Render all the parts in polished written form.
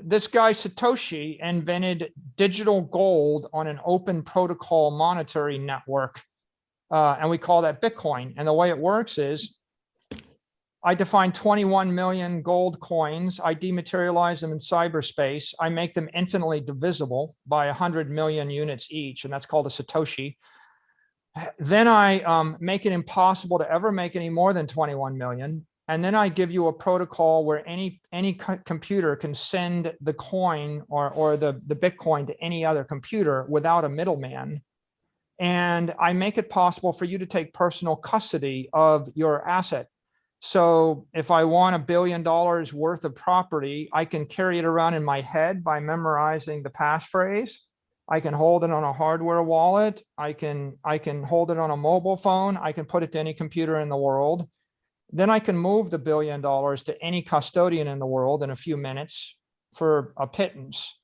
this guy Satoshi invented digital gold on an open protocol monetary network. And we call that Bitcoin. And the way it works is I define 21 million gold coins. I dematerialize them in cyberspace. I make them infinitely divisible by 100 million units each, and that's called a Satoshi. Then I make it impossible to ever make any more than 21 million. And then I give you a protocol where any computer can send the coin or the Bitcoin to any other computer without a middleman. And I make it possible for you to take personal custody of your asset. So if I want $1 billion worth of property, I can carry it around in my head by memorizing the passphrase. I can hold it on a hardware wallet. I can hold it on a mobile phone. I can put it to any computer in the world. Then I can move the $1 billion to any custodian in the world in a few minutes for a pittance.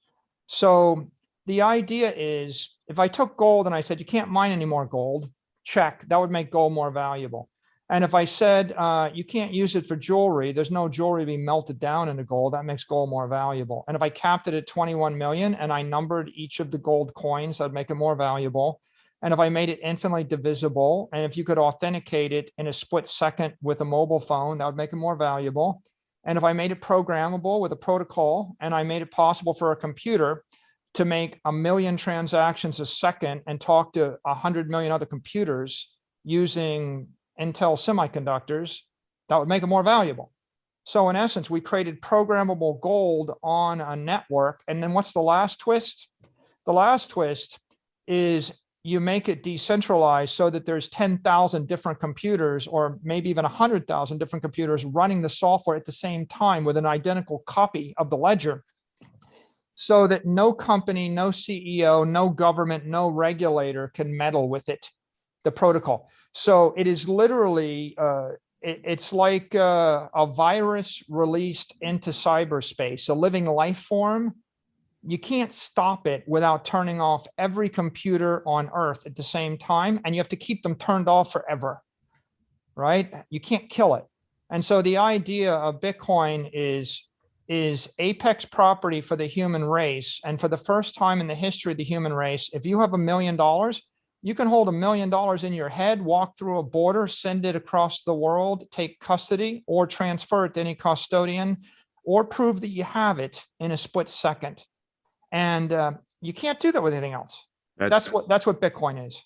So the idea is, if I took gold and I said, you can't mine any more gold, check, that would make gold more valuable. And if I said, you can't use it for jewelry, there's no jewelry being melted down into gold, that makes gold more valuable. And if I capped it at 21 million and I numbered each of the gold coins, that'd make it more valuable. And if I made it infinitely divisible, and if you could authenticate it in a split second with a mobile phone, that would make it more valuable. And if I made it programmable with a protocol, and I made it possible for a computer to make 1 million transactions a second and talk to 100 million other computers using Intel semiconductors, that would make it more valuable. So in essence, we created programmable gold on a network. And then what's the last twist? The last twist is you make it decentralized so that there's 10,000 different computers, or maybe even 100,000 different computers running the software at the same time with an identical copy of the ledger, so that no company, no CEO, no government, no regulator can meddle with it, the protocol. So it is literally, it's like a virus released into cyberspace, a living life form. You can't stop it without turning off every computer on Earth at the same time, and you have to keep them turned off forever, right? You can't kill it. And so the idea of Bitcoin is apex property for the human race. And for the first time in the history of the human race, if you have $1 million, you can hold $1 million in your head, walk through a border, send it across the world, take custody, or transfer it to any custodian, or prove that you have it in a split second. And you can't do that with anything else. That's what Bitcoin is.